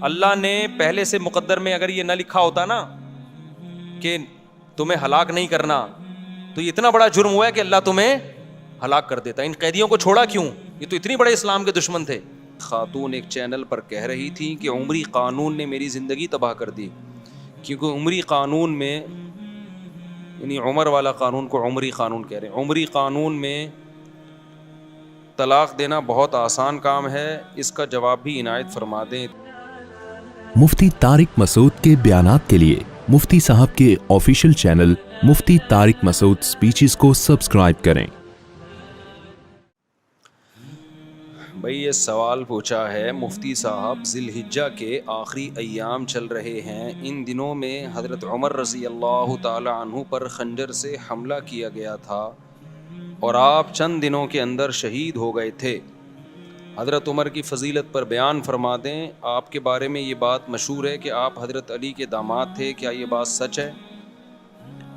اللہ نے پہلے سے مقدر میں اگر یہ نہ لکھا ہوتا نا کہ تمہیں ہلاک نہیں کرنا، تو یہ اتنا بڑا جرم ہوا ہے کہ اللہ تمہیں ہلاک کر دیتا. ان قیدیوں کو چھوڑا کیوں؟ یہ تو اتنی بڑے اسلام کے دشمن تھے. خاتون ایک چینل پر کہہ رہی تھی کہ عمری قانون نے میری زندگی تباہ کر دی، کیونکہ عمری قانون میں، یعنی عمر والا قانون کو عمری قانون کہہ رہے ہیں، عمری قانون میں طلاق دینا بہت آسان کام ہے، اس کا جواب بھی عنایت فرما دیں. مفتی طارق مسعود کے بیانات کے لیے مفتی صاحب کے آفیشیل چینل مفتی طارق مسعود سپیچز کو سبسکرائب کریں. بھئی یہ سوال پوچھا ہے، مفتی صاحب ذی الحجہ کے آخری ایام چل رہے ہیں، ان دنوں میں حضرت عمر رضی اللہ تعالی عنہ پر خنجر سے حملہ کیا گیا تھا اور آپ چند دنوں کے اندر شہید ہو گئے تھے. حضرت عمر کی فضیلت پر بیان فرما دیں. آپ کے بارے میں یہ بات مشہور ہے کہ آپ حضرت علی کے داماد تھے، کیا یہ بات سچ ہے؟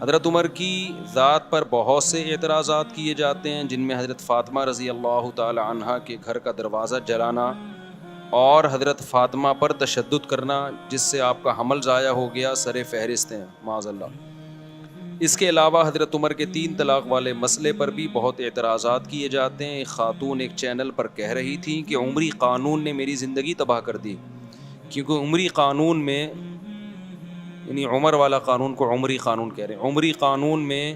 حضرت عمر کی ذات پر بہت سے اعتراضات کیے جاتے ہیں، جن میں حضرت فاطمہ رضی اللہ تعالی عنہا کے گھر کا دروازہ جلانا اور حضرت فاطمہ پر تشدد کرنا، جس سے آپ کا حمل ضائع ہو گیا، سر فہرست ہیں معاذ اللہ. اس کے علاوہ حضرت عمر کے 3 طلاق والے مسئلے پر بھی بہت اعتراضات کیے جاتے ہیں. ایک خاتون ایک چینل پر کہہ رہی تھی کہ عمری قانون نے میری زندگی تباہ کر دی، کیونکہ عمری قانون میں، یعنی عمر والا قانون کو عمری قانون کہہ رہے ہیں، عمری قانون میں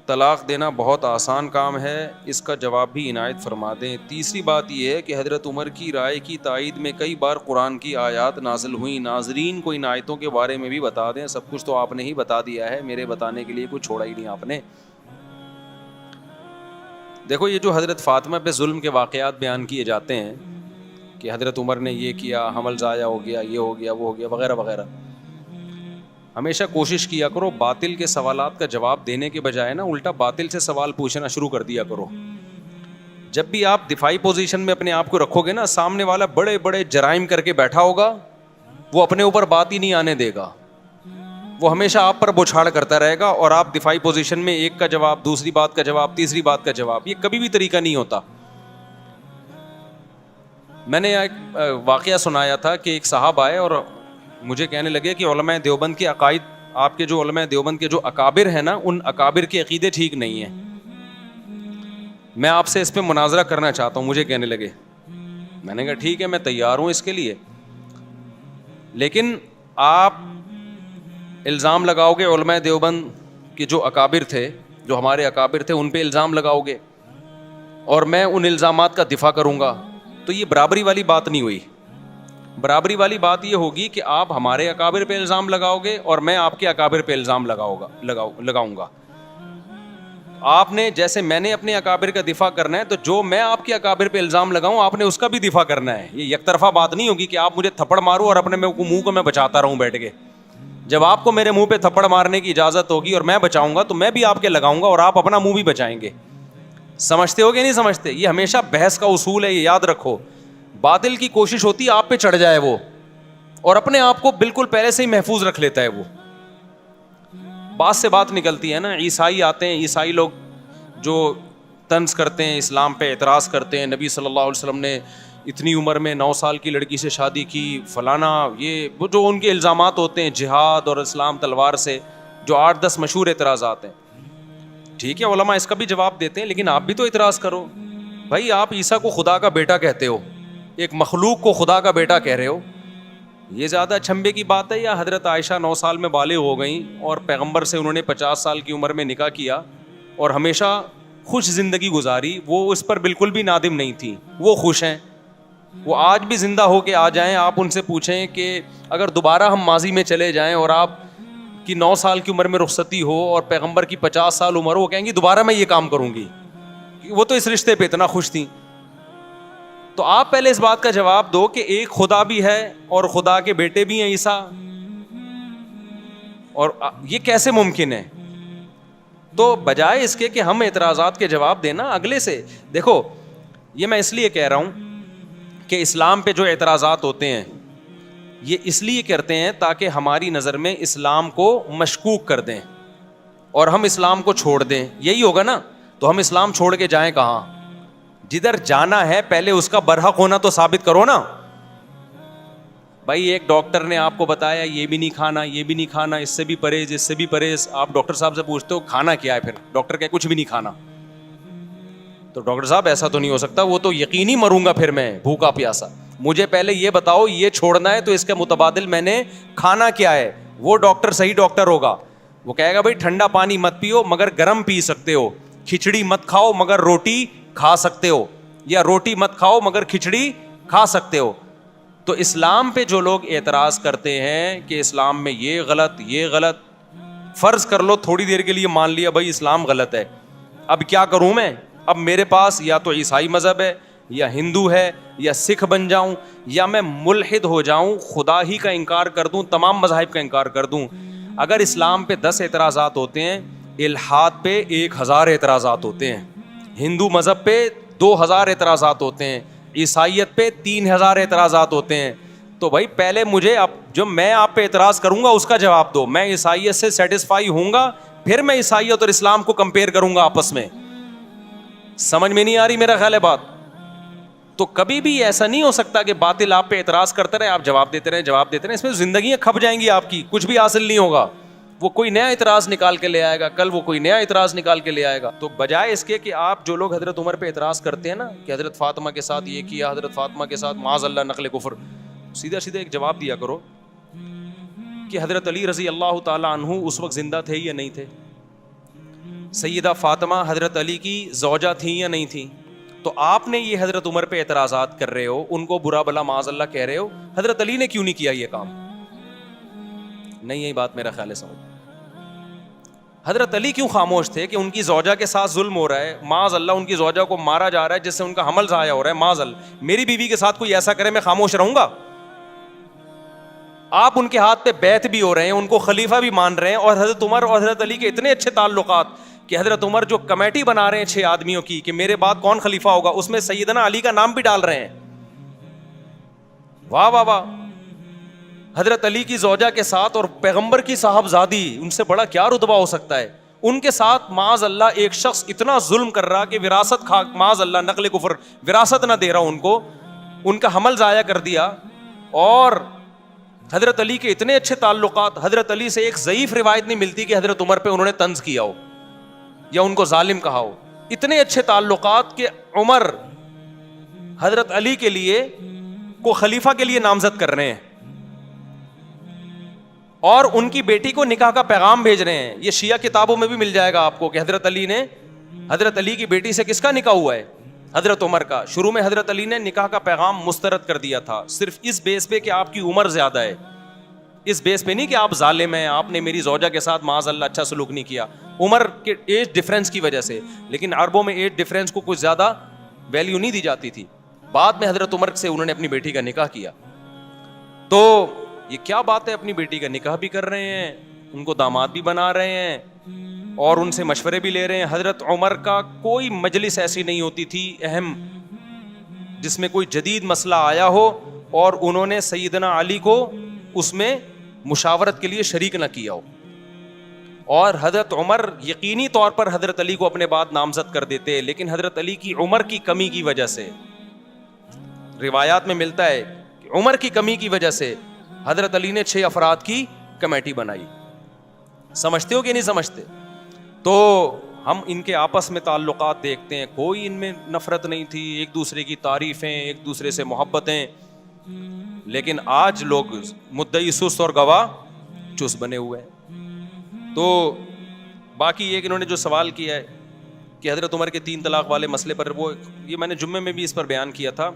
طلاق دینا بہت آسان کام ہے، اس کا جواب بھی عنایت فرما دیں. تیسری بات یہ ہے کہ حضرت عمر کی رائے کی تائید میں کئی بار قرآن کی آیات نازل ہوئیں. ناظرین کو ان آیتوں کے بارے میں بھی بتا دیں. سب کچھ تو آپ نے ہی بتا دیا ہے، میرے بتانے کے لیے کچھ چھوڑا ہی نہیں آپ نے. دیکھو یہ جو حضرت فاطمہ پہ ظلم کے واقعات بیان کیے جاتے ہیں کہ حضرت عمر نے یہ کیا، حمل ضائع ہو گیا، یہ ہو گیا، وہ ہو گیا، وغیرہ وغیرہ، ہمیشہ کوشش کیا کرو باطل کے سوالات کا جواب دینے کے بجائے نا الٹا باطل سے سوال پوچھنا شروع کر دیا کرو. جب بھی آپ دفاعی پوزیشن میں اپنے آپ کو رکھو گے نا، سامنے والا بڑے بڑے جرائم کر کے بیٹھا ہوگا، وہ اپنے اوپر بات ہی نہیں آنے دے گا، وہ ہمیشہ آپ پر بوچھاڑ کرتا رہے گا، اور آپ دفاعی پوزیشن میں ایک کا جواب، دوسری بات کا جواب، تیسری بات کا جواب. یہ کبھی بھی طریقہ نہیں ہوتا. میں نے ایک واقعہ سنایا تھا کہ ایک صاحب آئے اور مجھے کہنے لگے کہ علماء دیوبند کے عقائد، آپ کے جو علماء دیوبند کے جو اکابر ہیں نا، ان اکابر کے عقیدے ٹھیک نہیں ہیں، میں آپ سے اس پہ مناظرہ کرنا چاہتا ہوں. مجھے کہنے لگے، میں نے کہا ٹھیک ہے، میں تیار ہوں اس کے لیے، لیکن آپ الزام لگاؤ گے علماء دیوبند کے جو اکابر تھے، جو ہمارے اکابر تھے، ان پہ الزام لگاؤ گے اور میں ان الزامات کا دفاع کروں گا، تو یہ برابری والی بات نہیں ہوئی. برابری والی بات یہ ہوگی کہ آپ ہمارے اکابر پہ الزام لگاؤ گے اور میں آپ کے اکابر پہ الزام لگاؤں گا. آپ نے، جیسے میں نے اپنے اکابر کا دفاع کرنا ہے، تو جو میں آپ کے اکابر پہ الزام لگاؤں آپ نے اس کا بھی دفاع کرنا ہے. یہ یک طرفہ بات نہیں ہوگی کہ آپ مجھے تھپڑ مارو اور اپنے منہ کو میں بچاتا رہوں بیٹھ کے. جب آپ کو میرے منہ پہ تھپڑ مارنے کی اجازت ہوگی اور میں بچاؤں گا، تو میں بھی آپ کے لگاؤں گا اور آپ اپنا منہ بھی بچائیں گے. سمجھتے ہو کہ نہیں سمجھتے؟ یہ ہمیشہ بحث کا اصول ہے، یہ یاد رکھو. باطل کی کوشش ہوتی ہے آپ پہ چڑھ جائے وہ، اور اپنے آپ کو بالکل پہلے سے ہی محفوظ رکھ لیتا ہے وہ. بات سے بات نکلتی ہے نا. عیسائی آتے ہیں، عیسائی لوگ جو طنز کرتے ہیں، اسلام پہ اعتراض کرتے ہیں، نبی صلی اللہ علیہ وسلم نے اتنی عمر میں 9 سال کی لڑکی سے شادی کی، فلانا، یہ وہ جو ان کے الزامات ہوتے ہیں جہاد اور اسلام تلوار سے، جو 8-10 مشہور اعتراضات ہیں. ٹھیک ہے، علماء اس کا بھی جواب دیتے ہیں، لیکن آپ بھی تو اعتراض کرو. بھائی آپ عیسیٰ کو خدا کا بیٹا کہتے ہو، ایک مخلوق کو خدا کا بیٹا کہہ رہے ہو، یہ زیادہ چھمبے کی بات ہے؟ یا حضرت عائشہ 9 سال میں بالغ ہو گئیں اور پیغمبر سے انہوں نے 50 سال کی عمر میں نکاح کیا اور ہمیشہ خوش زندگی گزاری، وہ اس پر بالکل بھی نادم نہیں تھیں، وہ خوش ہیں. وہ آج بھی زندہ ہو کے آ جائیں، آپ ان سے پوچھیں کہ اگر دوبارہ ہم ماضی میں چلے جائیں اور آپ کی 9 سال کی عمر میں رخصتی ہو اور پیغمبر کی 50 سال عمر ہو، وہ کہیں گی دوبارہ میں یہ کام کروں گی. وہ تو اس رشتے پہ اتنا خوش تھیں. تو آپ پہلے اس بات کا جواب دو کہ ایک خدا بھی ہے اور خدا کے بیٹے بھی ہیں عیسیٰ، اور یہ کیسے ممکن ہے؟ تو بجائے اس کے کہ ہم اعتراضات کے جواب دینا اگلے سے، دیکھو یہ میں اس لیے کہہ رہا ہوں کہ اسلام پہ جو اعتراضات ہوتے ہیں یہ اس لیے کرتے ہیں تاکہ ہماری نظر میں اسلام کو مشکوک کر دیں اور ہم اسلام کو چھوڑ دیں. یہی ہوگا نا؟ تو ہم اسلام چھوڑ کے جائیں کہاں؟ جدھر جانا ہے پہلے اس کا برحق ہونا تو ثابت کرو نا. بھائی ایک ڈاکٹر نے آپ کو بتایا یہ بھی نہیں کھانا, یہ بھی نہیں کھانا, اس سے بھی پرہیز, اس سے بھی پرہیز, آپ ڈاکٹر صاحب سے پوچھتے ہو کھانا کیا ہے, پھر ڈاکٹر کہ کچھ بھی نہیں کھانا. تو ڈاکٹر صاحب ایسا تو نہیں ہو سکتا, وہ تو یقینی مروں گا پھر میں بھوکا پیاسا, مجھے پہلے یہ بتاؤ یہ چھوڑنا ہے تو اس کے متبادل میں نے کھانا کیا ہے. وہ ڈاکٹر صحیح ڈاکٹر ہوگا, وہ کہے گا بھائی ٹھنڈا پانی مت پیو مگر گرم پی سکتے ہو, کھچڑی مت کھاؤ مگر روٹی کھا سکتے ہو, یا روٹی مت کھاؤ مگر کھچڑی کھا سکتے ہو. تو اسلام پہ جو لوگ اعتراض کرتے ہیں کہ اسلام میں یہ غلط یہ غلط, فرض کر لو تھوڑی دیر کے لیے مان لیا بھائی اسلام غلط ہے, اب کیا کروں میں؟ اب میرے پاس یا تو عیسائی مذہب ہے یا ہندو ہے یا سکھ بن جاؤں یا میں ملحد ہو جاؤں, خدا ہی کا انکار کر دوں, تمام مذاہب کا انکار کر دوں. اگر اسلام پہ 10 اعتراضات ہوتے ہیں, الحاد پہ 1000 اعتراضات ہوتے ہیں, ہندو مذہب پہ 2000 اعتراضات ہوتے ہیں, عیسائیت پہ 3000 اعتراضات ہوتے ہیں. تو بھائی پہلے مجھے اب جو میں آپ پہ اعتراض کروں گا اس کا جواب دو. میں عیسائیت سے سیٹسفائی ہوں گا, پھر میں عیسائیت اور اسلام کو کمپیئر کروں گا آپس میں. سمجھ میں نہیں آ رہی میرا خیال ہے بات؟ تو کبھی بھی ایسا نہیں ہو سکتا کہ باطل آپ پہ اعتراض کرتے رہے, آپ جواب دیتے رہے, اس میں زندگیاں کھپ جائیں گی آپ کی, کچھ بھی حاصل نہیں ہوگا. وہ کوئی نیا اعتراض نکال کے لے آئے گا, کل وہ کوئی نیا اعتراض نکال کے لے آئے گا. تو بجائے اس کے کہ آپ جو لوگ حضرت عمر پہ اعتراض کرتے ہیں نا کہ حضرت فاطمہ کے ساتھ یہ کیا, حضرت فاطمہ کے ساتھ معاذ اللہ نقل کفر, سیدھا سیدھا ایک جواب دیا کرو کہ حضرت علی رضی اللہ تعالی عنہ اس وقت زندہ تھے یا نہیں تھے؟ سیدہ فاطمہ حضرت علی کی زوجہ تھیں یا نہیں تھیں؟ تو آپ نے یہ حضرت عمر پہ اعتراضات کر رہے ہو, ان کو برا بلا معاذ اللہ کہہ رہے ہو, حضرت علی نے کیوں نہیں کیا یہ کام؟ نہیں, یہی بات میرا خیال ہے سمجھ. حضرت علی کیوں خاموش تھے کہ ان کی زوجہ کے ساتھ ظلم ہو رہا ہے, معاذ اللہ ان کی زوجہ کو مارا جا رہا ہے جس سے ان کا حمل ضائع ہو رہا ہے, معاذ اللہ میری بیوی کے ساتھ کوئی ایسا کرے میں خاموش رہوں گا؟ آپ ان کے ہاتھ پہ بیعت بھی ہو رہے ہیں, ان کو خلیفہ بھی مان رہے ہیں, اور حضرت عمر اور حضرت علی کے اتنے اچھے تعلقات کہ حضرت عمر جو کمیٹی بنا رہے ہیں 6 آدمیوں کی کہ میرے بعد کون خلیفہ ہوگا, اس میں سیدنا علی کا نام بھی ڈال رہے ہیں. واہ واہ واہ. حضرت علی کی زوجہ کے ساتھ اور پیغمبر کی صاحبزادی, ان سے بڑا کیا رتبہ ہو سکتا ہے, ان کے ساتھ معاذ اللہ ایک شخص اتنا ظلم کر رہا کہ وراثت معاذ اللہ نقل کفر وراثت نہ دے رہا ان کو, ان کا حمل ضائع کر دیا. اور حضرت علی کے اتنے اچھے تعلقات, حضرت علی سے ایک ضعیف روایت نہیں ملتی کہ حضرت عمر پہ انہوں نے طنز کیا ہو یا ان کو ظالم کہا ہو. اتنے اچھے تعلقات کہ عمر حضرت علی کے لیے کو خلیفہ کے لیے نامزد کر رہے ہیں اور ان کی بیٹی کو نکاح کا پیغام بھیج رہے ہیں. یہ شیعہ کتابوں میں بھی مل جائے گا آپ کو کہ حضرت علی کی بیٹی سے کس کا نکاح ہوا ہے؟ حضرت عمر کا. شروع میں حضرت علی نے نکاح کا پیغام مسترد کر دیا تھا, صرف اس بیس پہ کہ آپ کی عمر زیادہ ہے, اس بیس پہ نہیں کہ آپ ظالم ہیں, آپ نے میری زوجہ کے ساتھ معاذ اللہ اچھا سلوک نہیں کیا, عمر کے ایج ڈفرینس کی وجہ سے. لیکن عربوں میں ایج ڈفرینس کو کچھ زیادہ ویلیو نہیں دی جاتی تھی. بعد میں حضرت عمر سے انہوں نے اپنی بیٹی کا نکاح کیا. تو یہ کیا بات ہے, اپنی بیٹی کا نکاح بھی کر رہے ہیں, ان کو داماد بھی بنا رہے ہیں اور ان سے مشورے بھی لے رہے ہیں. حضرت عمر کا کوئی مجلس ایسی نہیں ہوتی تھی اہم جس میں کوئی جدید مسئلہ آیا ہو اور انہوں نے سیدنا علی کو اس میں مشاورت کے لیے شریک نہ کیا ہو. اور حضرت عمر یقینی طور پر حضرت علی کو اپنے بعد نامزد کر دیتے, لیکن حضرت علی کی عمر کی کمی کی وجہ سے, روایات میں ملتا ہے کہ عمر کی کمی کی وجہ سے حضرت علی نے 6 افراد کی کمیٹی بنائی. سمجھتے ہو کہ نہیں سمجھتے؟ تو ہم ان کے آپس میں تعلقات دیکھتے ہیں, کوئی ان میں نفرت نہیں تھی, ایک دوسرے کی تعریفیں, ایک دوسرے سے محبتیں. لیکن آج لوگ مدعی سست اور گواہ چست بنے ہوئے ہیں. تو باقی ایک انہوں نے جو سوال کیا ہے کہ حضرت عمر کے 3 طلاق والے مسئلے پر, وہ یہ میں نے جمعے میں بھی اس پر بیان کیا تھا.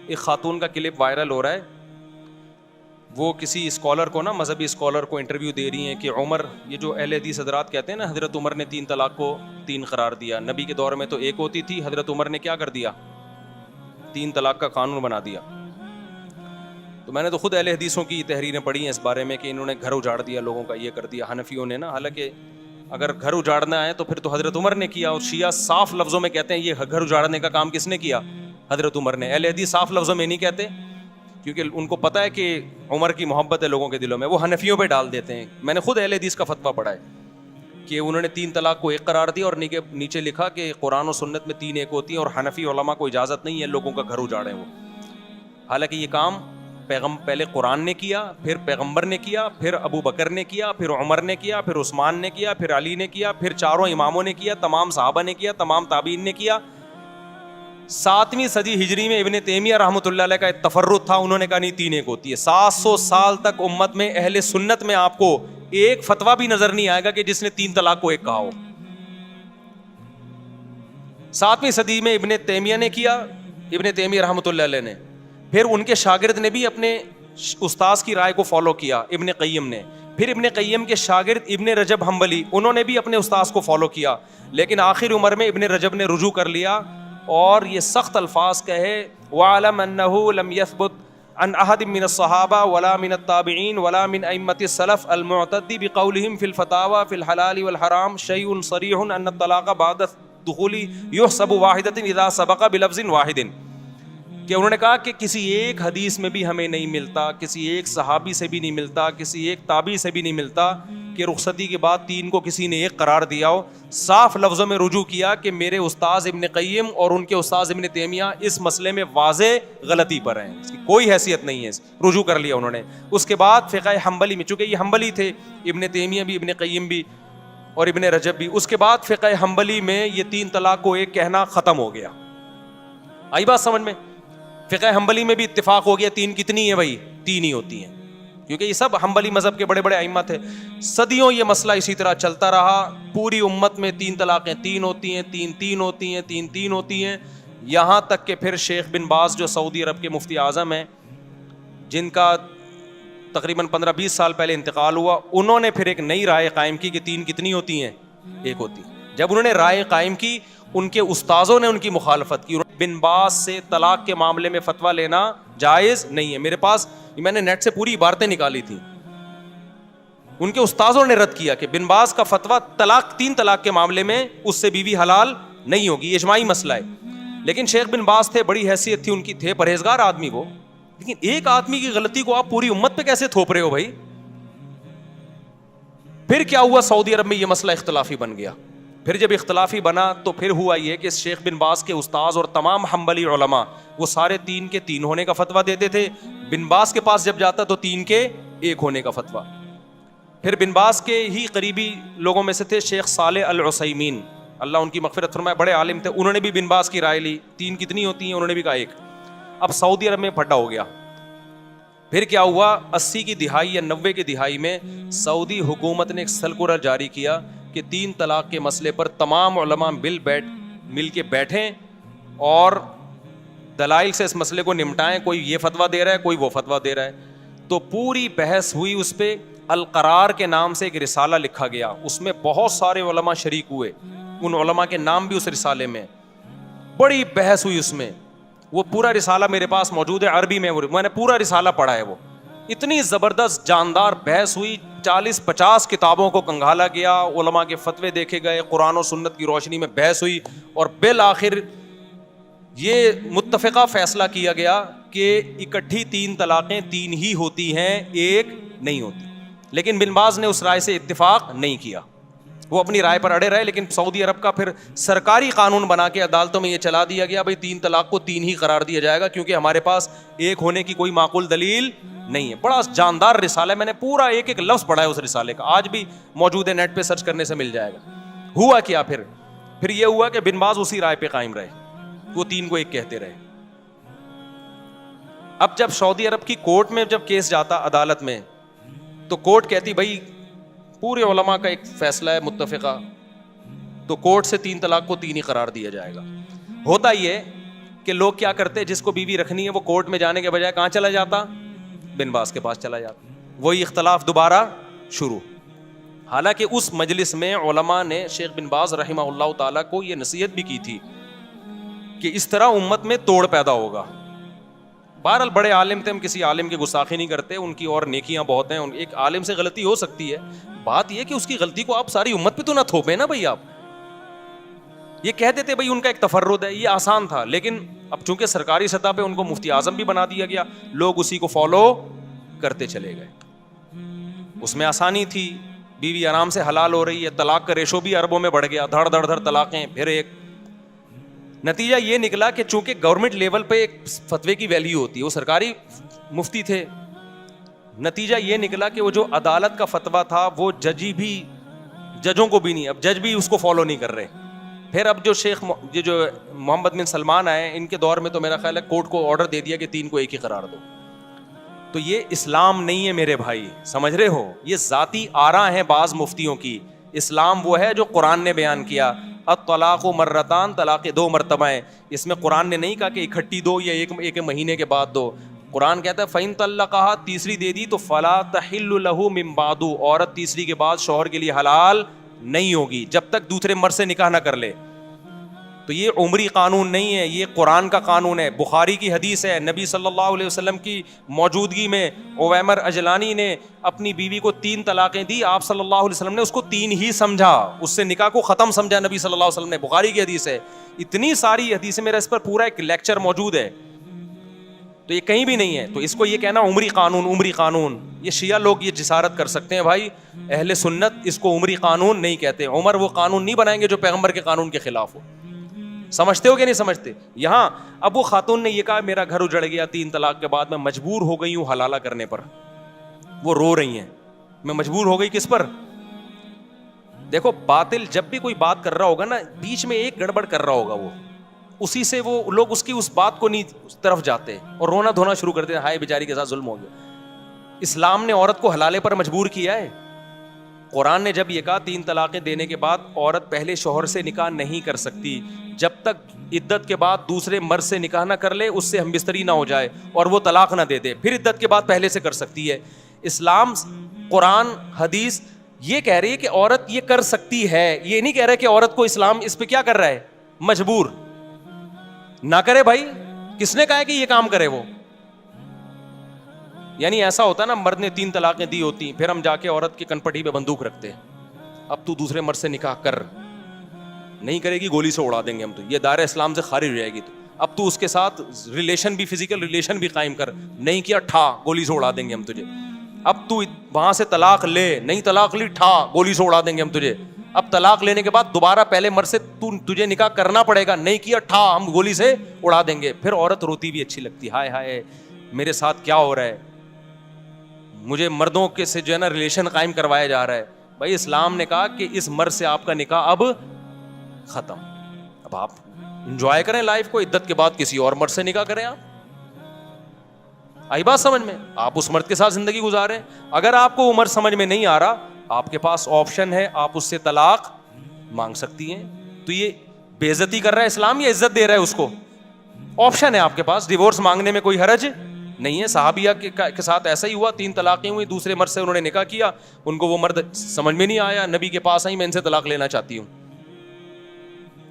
ایک خاتون کا کلپ وائرل ہو رہا ہے, وہ کسی اسکالر کو نا, مذہبی اسکالر کو انٹرویو دے رہی ہیں کہ عمر, یہ جو اہل حدیث حضرات کہتے ہیں نا حضرت عمر نے 3 طلاق کو 3 قرار دیا, نبی کے دور میں تو 1 ہوتی تھی, حضرت عمر نے کیا کر دیا, 3 طلاق کا قانون بنا دیا. تو میں نے تو خود اہل حدیثوں کی تحریریں پڑھی ہیں اس بارے میں کہ انہوں نے گھر اجاڑ دیا لوگوں کا, یہ کر دیا. حنفیوں نے نا, حالانکہ اگر گھر اجاڑنا ہے تو پھر تو حضرت عمر نے کیا, اور شیعہ صاف لفظوں میں کہتے ہیں یہ گھر اجاڑنے کا کام کس نے کیا, حضرت عمر نے. اہل حدیث صاف لفظوں میں نہیں کہتے کیونکہ ان کو پتہ ہے کہ عمر کی محبت ہے لوگوں کے دلوں میں, وہ حنفیوں پہ ڈال دیتے ہیں. میں نے خود اہل حدیث کا فتویٰ پڑھا ہے کہ انہوں نے 3 طلاق کو 1 قرار دیا اور نیچے لکھا کہ قرآن و سنت میں 3 1 ہوتی ہیں اور حنفی علماء کو اجازت نہیں ہے لوگوں کا گھر اجاڑیں وہ. حالانکہ یہ کام پہلے قرآن نے کیا, پھر پیغمبر نے کیا, پھر ابو بکر نے کیا, پھر عمر نے کیا, پھر عثمان نے کیا, پھر علی نے کیا, پھر چاروں اماموں نے کیا, تمام صحابہ نے کیا, تمام تابعین نے کیا. 7ویں صدی ہجری میں ابن تیمیہ رحمۃ اللہ علیہ کا ایک تفرد تھا, انہوں نے کہا نہیں 3 ایک ہوتی ہے. 700 سال تک امت میں اہل سنت میں آپ کو ایک فتویٰ بھی نظر نہیں آئے گا کہ جس نے 3 طلاق کو ایک کہا ہو. 7ویں صدی میں ابن تیمیہ نے کیا, ابن تیمیہ رحمۃ اللہ علیہ نے, پھر ان کے شاگرد نے بھی اپنے استاذ کی رائے کو فالو کیا, ابن قیم نے, پھر ابن قیم کے شاگرد ابن رجب حنبلی, انہوں نے بھی اپنے استاذ کو فالو کیا, لیکن آخر عمر میں ابن رجب نے رجوع کر لیا اور یہ سخت الفاظ کہے وَعَلَمْ أَنَّهُ لَمْ يَثْبُتْ عن أحد من الصحابة ولا من التابعين ولا من أئمة السلف المعتد بقولهم في الفتاوى في الحلال والحرام شيء صريح أن الطلاق بعد الدخول يحسب واحدة إذا سبق بلفظ واحد. کہ انہوں نے کہا کہ کسی ایک حدیث میں بھی ہمیں نہیں ملتا, کسی ایک صحابی سے بھی نہیں ملتا, کسی ایک تابعی سے بھی نہیں ملتا کہ رخصتی کے بعد 3 کو کسی نے ایک قرار دیا ہو. صاف لفظوں میں رجوع کیا کہ میرے استاذ ابن قیم اور ان کے استاذ ابن تیمیہ اس مسئلے میں واضح غلطی پر ہیں, اس کی کوئی حیثیت نہیں ہے. رجوع کر لیا انہوں نے. اس کے بعد فقہ حنبلی میں, چونکہ یہ حنبلی تھے, ابن تیمیہ بھی, ابن قیم بھی اور ابن رجب بھی, اس کے بعد فقہ حنبلی میں یہ 3 طلاق کو ایک کہنا ختم ہو گیا. آئی بات سمجھ میں؟ فقہ حنبلی میں بھی اتفاق ہو گیا 3 کتنی ہیں بھائی, 3 ہی ہوتی ہیں, کیونکہ یہ سب حنبلی مذہب کے بڑے بڑے ائمہ تھے. صدیوں یہ مسئلہ اسی طرح چلتا رہا, پوری امت میں 3 طلاقیں 3 ہوتی ہیں, 3 ہوتی ہیں, 3 ہوتی ہیں, یہاں تک کہ پھر شیخ بن باز جو سعودی عرب کے مفتی اعظم ہیں, جن کا تقریباً 15-20 سال پہلے انتقال ہوا, انہوں نے پھر ایک نئی رائے قائم کی کہ 3 کتنی ہوتی ہیں, 1 ہوتی ہیں. جب انہوں نے رائے قائم کی, ان کے استاذوں نے ان کی مخالفت کی. بن باز سے طلاق کے معاملے میں فتویٰ لینا جائز نہیں ہے. میرے پاس میں نے نیٹ سے پوری عبارتیں نکالی تھیں, ان کے استاذوں نے رد کیا کہ بن باز کا فتویٰ 3 طلاق کے معاملے میں اس سے بیوی حلال نہیں ہوگی, یہ اجماعی مسئلہ ہے. لیکن شیخ بن باز تھے, بڑی حیثیت تھی ان کی, تھے پرہیزگار آدمی وہ, لیکن ایک آدمی کی غلطی کو آپ پوری امت پہ کیسے تھوپ رہے ہو بھائی؟ پھر کیا ہوا, سعودی عرب میں یہ مسئلہ اختلافی بن گیا. پھر جب اختلافی بنا تو پھر ہوا یہ کہ شیخ بن باز کے استاذ اور تمام حنبلی علماء وہ سارے 3 کے 3 ہونے کا فتویٰ دیتے تھے. بن باز کے پاس جب جاتا تو 3 کے 1 ہونے کا فتویٰ. پھر بن باز کے ہی قریبی لوگوں میں سے تھے شیخ صالح العثیمین, اللہ ان کی مغفرت فرمائے, بڑے عالم تھے, انہوں نے بھی بن باز کی رائے لی, 3 کتنی ہوتی ہیں, انہوں نے بھی کہا 1. اب سعودی عرب میں پھڈا ہو گیا. پھر کیا ہوا, 80 کی دہائی یا 90 کی دہائی میں سعودی حکومت نے ایک سرکولر جاری کیا کہ 3 طلاق کے مسئلے پر تمام علماء مل کے بیٹھیں اور دلائل سے اس مسئلے کو نمٹائیں. کوئی یہ فتویٰ دے رہا ہے, کوئی وہ فتویٰ دے رہا ہے. تو پوری بحث ہوئی, اس پہ القرار کے نام سے ایک رسالہ لکھا گیا, اس میں بہت سارے علماء شریک ہوئے, ان علماء کے نام بھی اس رسالے میں, بڑی بحث ہوئی اس میں. وہ پورا رسالہ میرے پاس موجود ہے عربی میں نے پورا رسالہ پڑھا ہے. وہ اتنی زبردست جاندار بحث ہوئی, 40-50 کتابوں کو کنگھالا گیا, علماء کے فتوے دیکھے گئے, قرآن و سنت کی روشنی میں بحث ہوئی, اور بالآخر یہ متفقہ فیصلہ کیا گیا کہ اکٹھی 3 طلاقیں 3 ہی ہوتی ہیں, 1 نہیں ہوتی. لیکن بن باز نے اس رائے سے اتفاق نہیں کیا, وہ اپنی رائے پر اڑے رہے. لیکن سعودی عرب کا پھر سرکاری قانون بنا کے عدالتوں میں یہ چلا دیا گیا, بھائی 3 طلاق کو 3 ہی قرار دیا جائے گا, کیونکہ ہمارے پاس 1 ہونے کی کوئی معقول دلیل نہیں ہے. بڑا جاندار رسالہ ہے, میں نے پورا ایک لفظ پڑھا ہے اس رسالے کا, آج بھی موجود ہے, نیٹ پہ سرچ کرنے سے مل جائے گا. ہوا کیا پھر یہ ہوا کہ بن باز اسی رائے پہ قائم رہے, وہ 3 کو 1 کہتے رہے. اب جب سعودی عرب کی کورٹ میں جب کیس جاتا عدالت میں, تو کورٹ کہتی بھائی پورے علماء کا ایک فیصلہ ہے متفقہ, تو کورٹ سے 3 طلاق کو 3 ہی قرار دیا جائے گا. ہوتا یہ کہ لوگ کیا کرتے, جس کو بیوی رکھنی ہے وہ کورٹ میں جانے کے بجائے کہاں چلا جاتا, بن باز کے پاس چلا جاتا, وہی اختلاف دوبارہ شروع. حالانکہ اس مجلس میں علماء نے شیخ بن باز رحمہ اللہ تعالیٰ کو یہ نصیحت بھی کی تھی کہ اس طرح امت میں توڑ پیدا ہوگا. بہرحال بڑے عالم تھے, ہم کسی عالم کی گستاخی نہیں کرتے, ان کی اور نیکیاں بہت ہیں. ایک عالم سے غلطی ہو سکتی ہے, بات یہ کہ اس کی غلطی کو آپ ساری امت پہ تو نہ تھوپیں نا بھائی. آپ یہ کہہ دیتے بھائی ان کا ایک تفرد ہے, یہ آسان تھا. لیکن اب چونکہ سرکاری سطح پہ ان کو مفتی اعظم بھی بنا دیا گیا, لوگ اسی کو فالو کرتے چلے گئے. اس میں آسانی تھی, بیوی آرام سے حلال ہو رہی ہے, طلاق کا ریشو بھی اربوں میں بڑھ گیا, دھڑ دھڑ طلاقیں, پھر ایک. نتیجہ یہ نکلا کہ چونکہ گورنمنٹ لیول پہ ایک فتوے کی ویلیو ہوتی ہے, وہ سرکاری مفتی تھے. نتیجہ یہ نکلا کہ وہ جو عدالت کا فتویٰ تھا وہ ججوں کو بھی نہیں, اب جج بھی اس کو فالو نہیں کر رہے. پھر اب جو جو محمد بن سلمان آئے, ان کے دور میں تو میرا خیال ہے کورٹ کو آرڈر دے دیا کہ 3 کو ایک ہی قرار دو. تو یہ اسلام نہیں ہے میرے بھائی, سمجھ رہے ہو, یہ ذاتی آراء ہیں بعض مفتیوں کی. اسلام وہ ہے جو قرآن نے بیان کیا, الطلاق مرتان, طلاق 2 مرتبہ ہیں. اس میں قرآن نے نہیں کہا کہ اکٹھی دو یا ایک مہینے کے بعد دو. قرآن کہتا ہے فَإِن طَلَّقَهَا, تیسری دے دی تو فَلَا تَحِلُّ لَهُ مِن بَعْدُ, عورت تیسری کے بعد شوہر کے لیے حلال نہیں ہوگی جب تک دوسرے مرد سے نکاح نہ کر لے. تو یہ عمری قانون نہیں ہے, یہ قرآن کا قانون ہے. بخاری کی حدیث ہے, نبی صلی اللہ علیہ وسلم کی موجودگی میں عویمر اجلانی نے اپنی بیوی کو 3 طلاقیں دی. آپ صلی اللہ علیہ وسلم نے اس کو 3 ہی سمجھا, اس سے نکاح کو ختم سمجھا نبی صلی اللہ علیہ وسلم نے. بخاری کی حدیث ہے. اتنی ساری حدیثیں, میرا اس پر پورا ایک لیکچر موجود ہے, تو یہ کہیں بھی نہیں ہے. تو اس کو یہ کہنا عمری قانون, یہ شیعہ لوگ یہ جسارت کر سکتے ہیں بھائی. اہل سنت اس کو عمری قانون نہیں کہتے. عمر وہ قانون نہیں بنائیں گے جو پیغمبر کے قانون کے خلاف ہو. سمجھتے ہو کہ نہیں سمجھتے؟ یہاں اب وہ خاتون نے یہ کہا میرا گھر اجڑ گیا 3 طلاق کے بعد, میں مجبور ہو گئی ہوں حلالہ کرنے پر. وہ رو رہی ہیں, میں مجبور ہو گئی کس پر؟ دیکھو باطل جب بھی کوئی بات کر رہا ہوگا نا, بیچ میں ایک گڑبڑ کر رہا ہوگا, وہ اسی سے وہ لوگ اس کی اس بات کو نہیں اس طرف جاتے اور رونا دھونا شروع کرتے ہیں, ہائے بیچاری کے ساتھ ظلم ہو گیا. اسلام نے عورت کو حلالے پر مجبور کیا ہے. قرآن نے جب یہ کہا 3 طلاقیں دینے کے بعد عورت پہلے شوہر سے نکاح نہیں کر سکتی جب تک عدت کے بعد دوسرے مرد سے نکاح نہ کر لے, اس سے ہم بستری نہ ہو جائے اور وہ طلاق نہ دے دے, پھر عدت کے بعد پہلے سے کر سکتی ہے. اسلام, قرآن, حدیث یہ کہہ رہی ہے کہ عورت یہ کر سکتی ہے, یہ نہیں کہہ رہا کہ عورت کو اسلام اس پہ کیا کر رہا ہے, مجبور نہ کرے. بھائی کس نے کہا ہے کہ یہ کام کرے وہ؟ یعنی ایسا ہوتا نا, مرد نے 3 طلاقیں دی ہوتی, پھر ہم جا کے عورت کی کنپٹی پہ بندوق رکھتے, اب تو دوسرے مرد سے نکاح کر, نہیں کرے گی گولی سے اڑا دیں گے ہم, تو یہ دائرہ اسلام سے خارج ہو جائے گی. تو اب تو اس کے ساتھ ریلیشن بھی, فزیکل ریلیشن بھی قائم کر, نہیں کیا ٹھا گولی سے اڑا دیں گے ہم تجھے. اب تو وہاں سے طلاق لے, نہیں طلاق لی ٹھا گولی سے اڑا دیں گے ہم تجھے. اب طلاق لینے کے بعد دوبارہ پہلے مرد سے تجھے نکاح کرنا پڑے گا, نہیں کیا ٹھا ہم گولی سے اڑا دیں گے. پھر عورت روتی بھی اچھی لگتی, ہائے ہائے میرے ساتھ کیا ہو رہا ہے, مجھے مردوں کے سے جو ہے نا ریلیشن قائم کروایا جا رہا ہے. بھائی اسلام نے کہا کہ اس مرد سے آپ کا نکاح اب ختم, اب آپ انجوائے کریں لائف کو, عدت کے بعد کسی اور مرد سے نکاح کریں. آپ آئی بات سمجھ میں؟ آپ اس مرد کے ساتھ زندگی گزاریں. اگر آپ کو وہ مرد سمجھ میں نہیں آ رہا, آپ کے پاس آپشن ہے, آپ اس سے طلاق مانگ سکتی ہیں. تو یہ بے عزتی کر رہا ہے اسلام یا عزت دے رہا ہے اس کو؟ آپشن ہے آپ کے پاس, ڈیورس مانگنے میں کوئی حرج نہیں ہے. صحابیہ کے ساتھ ایسا ہی ہوا, 3 طلاقیں ہوئی, دوسرے مرد سے انہوں نے نکاح کیا, ان کو وہ مرد سمجھ میں نہیں آیا, نبی کے پاس آئی, میں ان سے طلاق لینا چاہتی ہوں.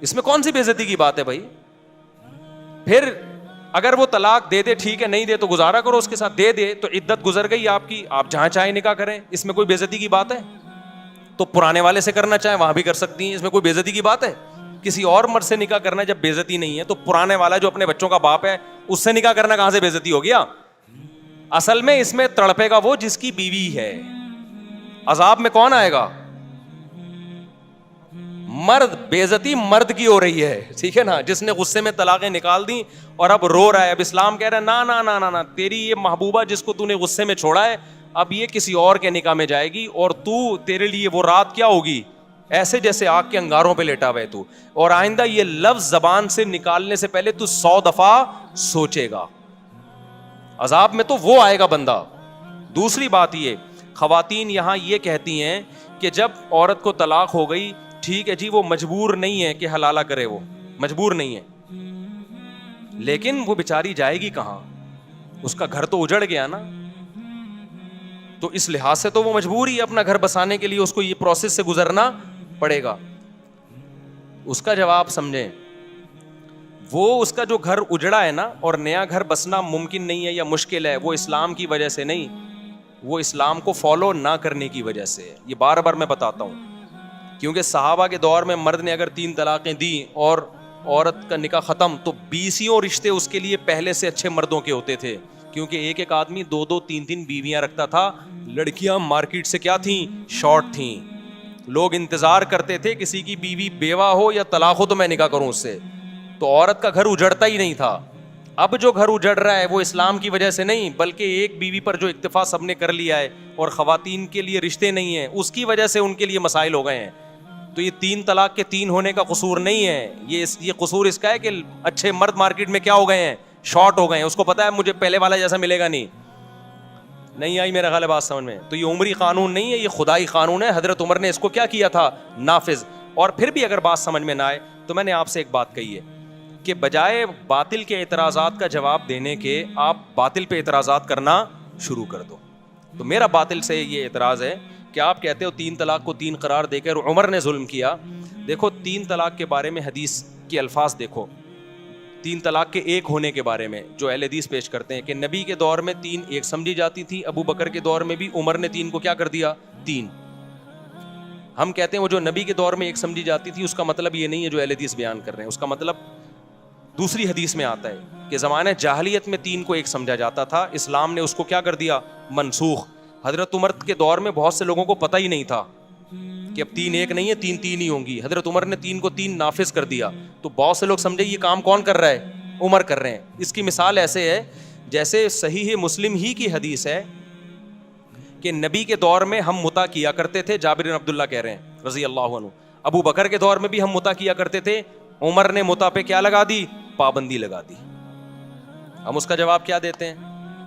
اس میں کون سی بے عزتی کی بات ہے بھائی؟ پھر اگر وہ طلاق دے دے ٹھیک ہے, نہیں دے تو گزارا کرو اس کے ساتھ, دے دے تو عدت گزر گئی آپ کی, آپ جہاں چاہیں نکاح کریں, اس میں کوئی بے عزتی کی بات ہے؟ تو پرانے والے سے کرنا چاہیں وہاں بھی کر سکتی ہیں, اس میں کوئی بے عزتی کی بات ہے؟ کسی اور مرد سے نکاح کرنا جب بے عزتی نہیں ہے, تو پرانے والا جو اپنے بچوں کا باپ ہے اس سے نکاح کرنا کہاں سے بے عزتی ہو گیا؟ اصل میں اس میں تڑپے گا وہ جس کی بیوی ہے. عذاب میں کون آئے گا؟ مرد. بے عزتی مرد کی ہو رہی ہے, ٹھیک ہے نا, جس نے غصے میں طلاقیں نکال دی اور اب رو رہا ہے. اب اسلام کہہ رہا ہے نا نا نا نا نا, تیری یہ محبوبہ جس کو تو نے غصے میں چھوڑا ہے, اب یہ کسی اور کے نکاح میں جائے گی, اور تو تیرے لیے وہ رات کیا ہوگی, ایسے جیسے آگ کے انگاروں پہ لیٹا ہوا ہے تو, اور آئندہ یہ لفظ زبان سے نکالنے سے پہلے تو 100 دفعہ سوچے گا. عذاب میں تو وہ آئے گا بندہ. دوسری بات یہ, خواتین یہاں یہ کہتی ہیں کہ جب عورت کو طلاق ہو گئی, ٹھیک ہے جی, وہ مجبور نہیں ہے کہ حلالہ کرے, وہ مجبور نہیں ہے, لیکن وہ بیچاری جائے گی کہاں؟ اس کا گھر تو اجڑ گیا نا, تو اس لحاظ سے تو وہ مجبور ہی اپنا گھر بسانے کے لیے اس کو یہ پروسیس سے گزرنا پڑے گا. اس کا جواب سمجھیں, وہ اس کا جو گھر اجڑا ہے نا, اور نیا گھر بسنا ممکن نہیں ہے یا مشکل ہے, وہ اسلام کی وجہ سے نہیں, وہ اسلام کو فالو نہ کرنے کی وجہ سے. یہ بار بار میں بتاتا ہوں, کیونکہ صحابہ کے دور میں مرد نے اگر 3 طلاقیں دی اور عورت کا نکاح ختم, تو 20 رشتے اس کے لیے پہلے سے اچھے مردوں کے ہوتے تھے, کیونکہ ایک آدمی 2 3 بیویاں رکھتا تھا. لڑکیاں مارکیٹ سے کیا تھیں, شارٹ تھیں. لوگ انتظار کرتے تھے کسی کی بیوی بیوہ ہو یا طلاق ہو تو میں نکاح کروں اس سے, تو عورت کا گھر اجڑتا ہی نہیں تھا. اب جو گھر اجڑ رہا ہے وہ اسلام کی وجہ سے نہیں، بلکہ ایک بیوی پر جو اکتفا سب نے کر لیا ہے اور خواتین کے لیے رشتے نہیں ہیں، اس کی وجہ سے ان کے لیے مسائل ہو گئے ہیں. تو یہ 3 طلاق کے 3 ہونے کا قصور نہیں ہے، یہ قصور اس کا ہے کہ اچھے مرد مارکیٹ میں کیا ہو گئے ہیں، شارٹ ہو گئے ہیں. اس کو پتا ہے مجھے پہلے والا جیسا ملے گا نہیں آئی میرا خیال ہے بات سمجھ میں. تو یہ عمری قانون نہیں ہے، یہ خدائی قانون ہے. حضرت عمر نے اس کو کیا کیا تھا، نافذ. اور پھر بھی اگر بات سمجھ میں نہ آئے تو میں نے آپ سے ایک بات کہی ہے کہ بجائے باطل کے اعتراضات کا جواب دینے کے آپ باطل پہ اعتراضات کرنا شروع کر دو. تو میرا باطل سے یہ اعتراض ہے کہ آپ کہتے ہو 3 طلاق کو 3 قرار دے کر عمر نے ظلم کیا. دیکھو 3 طلاق کے بارے میں حدیث کے الفاظ دیکھو، 3 طلاق کے 1 ہونے کے بارے میں جو اہل حدیث پیش کرتے ہیں کہ نبی کے دور میں 3 1 سمجھی جاتی تھی، ابو بکر کے دور میں بھی عمر نے 3 کو کیا کر دیا 3. ہم کہتے ہیں وہ جو نبی کے دور میں 1 سمجھی جاتی تھی اس کا مطلب یہ نہیں ہے جو اہل حدیث بیان کر رہے ہیں، اس کا مطلب دوسری حدیث میں آتا ہے کہ زمانہ جاہلیت میں 3 کو 1 سمجھا جاتا تھا، اسلام نے اس کو کیا کر دیا منسوخ. حضرت عمر کے دور میں بہت سے لوگوں کو پتہ ہی نہیں تھا کہ اب 3 1 نہیں ہے 3 3 ہی ہوں گی. حضرت عمر نے 3 کو 3 نافذ کر دیا. تو بہت سے لوگ سمجھے یہ کام کون کر رہا ہے، عمر کر رہے ہیں. اس کی مثال ایسے ہے جیسے صحیح مسلم ہی کی حدیث ہے کہ نبی کے دور میں ہم متا کیا کرتے تھے، جابر بن عبداللہ کہہ رہے ہیں رضی اللہ عنہ. ابو بکر کے دور میں بھی ہم متا کیا کرتے تھے، عمر نے متا پہ کیا لگا دی، پابندی لگا دی. ہم اس کا جواب کیا دیتے ہیں،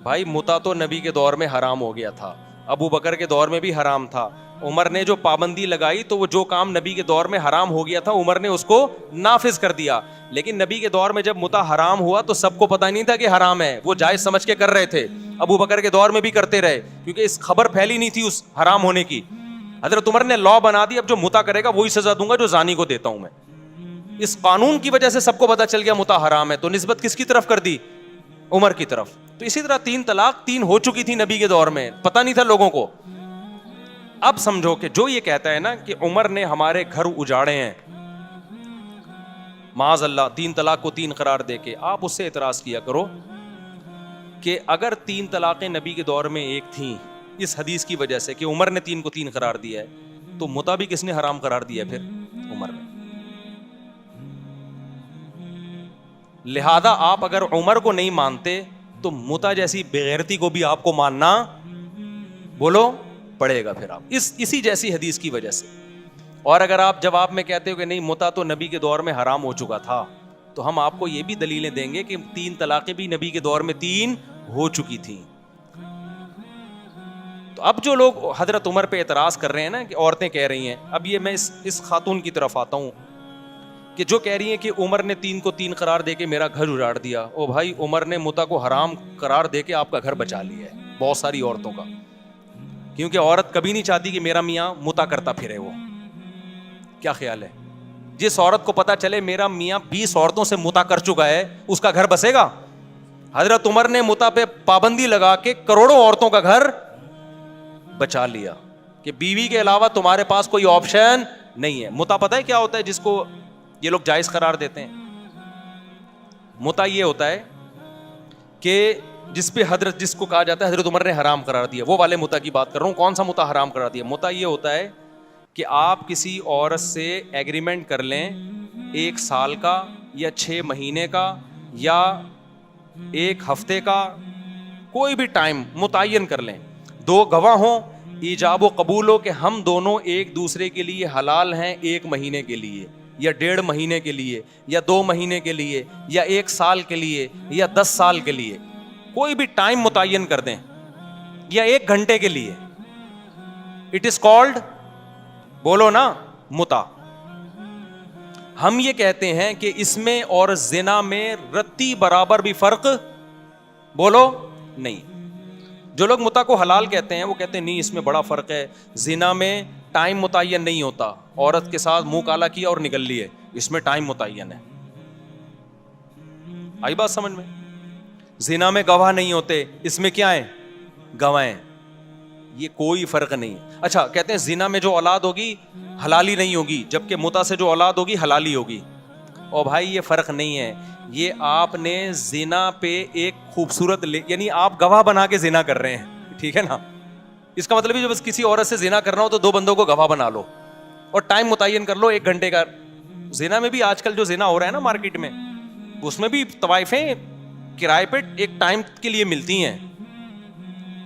بھائی متا تو نبی کے دور میں حرام ہو گیا تھا، ابو بکر کے دور میں بھی حرام تھا، عمر نے جو پابندی لگائی تو وہ جو کام نبی کے دور میں حرام ہو گیا تھا عمر نے اس کو نافذ کر دیا. لیکن نبی کے دور میں جب متا حرام ہوا تو سب کو پتہ نہیں تھا کہ حرام ہے، وہ جائز سمجھ کے کر رہے تھے. ابو بکر کے دور میں بھی کرتے رہے کیونکہ اس خبر پھیلی نہیں تھی اس حرام ہونے کی. حضرت عمر نے لا بنا دی اب جو متا کرے گا وہی سزا دوں گا جو زانی کو دیتا ہوں میں. اس قانون کی وجہ سے سب کو پتہ چل گیا متا حرام ہے، تو نسبت کس کی طرف کر دی، عمر کی طرف. تو اسی طرح 3 طلاق 3 ہو چکی تھی نبی کے دور میں، پتہ نہیں تھا لوگوں کو. اب سمجھو کہ جو یہ کہتا ہے نا کہ عمر نے ہمارے گھر اجاڑے ہیں معاذ اللہ 3 طلاق کو 3 قرار دے کے، آپ اس سے اعتراض کیا کرو کہ اگر 3 طلاقیں نبی کے دور میں 1 تھیں اس حدیث کی وجہ سے کہ عمر نے 3 کو 3 قرار دیا ہے، تو متا بھی کس نے حرام قرار دیا ہے، پھر عمر نے. لہذا آپ اگر عمر کو نہیں مانتے تو متا جیسی بغیرتی کو بھی آپ کو ماننا بولو پڑے گا پھر آپ اسی جیسی حدیث کی وجہ سے. اور اگر آپ جواب میں کہتے ہو کہ نہیں متا تو نبی کے دور میں حرام ہو چکا تھا، تو ہم آپ کو یہ بھی دلیلیں دیں گے کہ 3 طلاقیں بھی نبی کے دور میں 3 ہو چکی تھیں. تو اب جو لوگ حضرت عمر پہ اعتراض کر رہے ہیں نا کہ عورتیں کہہ رہی ہیں، اب یہ میں اس خاتون کی طرف آتا ہوں کہ جو کہہ رہی ہیں کہ عمر نے 3 کو 3 قرار دے کے میرا گھر اجاڑ دیا. او بھائی عمر نے متا کو حرام قرار دے کے آپ کا گھر بچا لیا ہے بہت ساری عورتوں کا، کیونکہ عورت کبھی نہیں چاہتی کہ میرا میاں متا کرتا پھرے. وہ کیا خیال ہے، جس عورت کو پتا چلے میرا میاں 20 عورتوں سے متا کر چکا ہے اس کا گھر بسے گا؟ حضرت عمر نے متا پہ پابندی لگا کے کروڑوں عورتوں کا گھر بچا لیا کہ بیوی کے علاوہ تمہارے پاس کوئی آپشن نہیں ہے. متا پتہ ہے کیا ہوتا ہے جس کو یہ لوگ جائز قرار دیتے ہیں؟ متا یہ ہوتا ہے کہ جس کو کہا جاتا ہے حضرت عمر نے حرام قرار دیا، وہ والے متا کی بات کر رہا ہوں. کون سا متا حرام قرار دیا؟ متا یہ ہوتا ہے کہ آپ کسی عورت سے ایگریمنٹ کر لیں 1 سال کا یا 6 مہینے کا یا 1 ہفتے کا، کوئی بھی ٹائم متعین کر لیں، 2 گواہ ہوں، ایجاب و قبول ہو کہ ہم دونوں ایک دوسرے کے لیے حلال ہیں 1 مہینے کے لیے یا 1.5 مہینے کے لیے یا 2 مہینے کے لیے یا 1 سال کے لیے یا 10 سال کے لیے، کوئی بھی ٹائم متعین کر دیں یا 1 گھنٹے کے لیے. اٹ از کالڈ، بولو نا، متا. ہم یہ کہتے ہیں کہ اس میں اور زنا میں رتی برابر بھی فرق بولو نہیں. جو لوگ متا کو حلال کہتے ہیں وہ کہتے ہیں نہیں اس میں بڑا فرق ہے، زنا میں ٹائم متعین نہیں ہوتا، عورت کے ساتھ منہ کالا کیا اور نکل لیے، اس میں ٹائم متعین ہے. آئی بات سمجھ میں؟ زنا میں گواہ نہیں ہوتے، اس میں کیا ہیں، گواہ ہیں. یہ کوئی فرق نہیں. اچھا کہتے ہیں زنا میں جو اولاد ہوگی حلالی نہیں ہوگی، جبکہ متا سے جو اولاد ہوگی حلالی ہوگی. اور بھائی یہ فرق نہیں ہے، یہ آپ نے زنا پہ ایک خوبصورت یعنی آپ گواہ بنا کے زنا کر رہے ہیں، ٹھیک ہے نا. اس کا مطلب ہے جو بس کسی عورت سے زنا کرنا ہو تو 2 بندوں کو گواہ بنا لو اور ٹائم متعین کر لو 1 گھنٹے کا. زنا میں بھی آج کل جو زنا ہو رہا ہے نا مارکیٹ میں، اس میں بھی طوائفیں کرائے پہ ایک ٹائم کے لیے ملتی ہیں,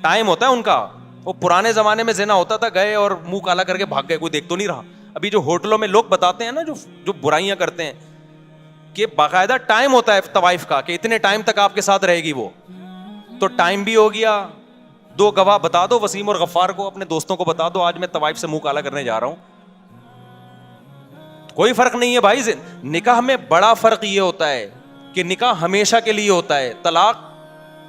ٹائم ہوتا ہے ان کا. وہ پرانے زمانے میں زنا ہوتا تھا, گئے اور منہ کالا کر کے بھاگ گئے, کوئی دیکھ تو نہیں رہا. ابھی جو ہوٹلوں میں لوگ بتاتے ہیں نا, جو برائیاں کرتے ہیں, کہ باقاعدہ ٹائم ہوتا ہے طوائف کا, کہ اتنے ٹائم تک آپ کے ساتھ رہے گی وہ. تو ٹائم بھی ہو گیا, 2 گواہ بتا دو, وسیم اور غفار کو, اپنے دوستوں کو بتا دو, آج میں طوائف سے منہ کالا کرنے جا رہا ہوں. کوئی فرق نہیں ہے بھائی. نکاح میں بڑا فرق یہ ہوتا ہے کہ نکاح ہمیشہ کے لیے ہوتا ہے. طلاق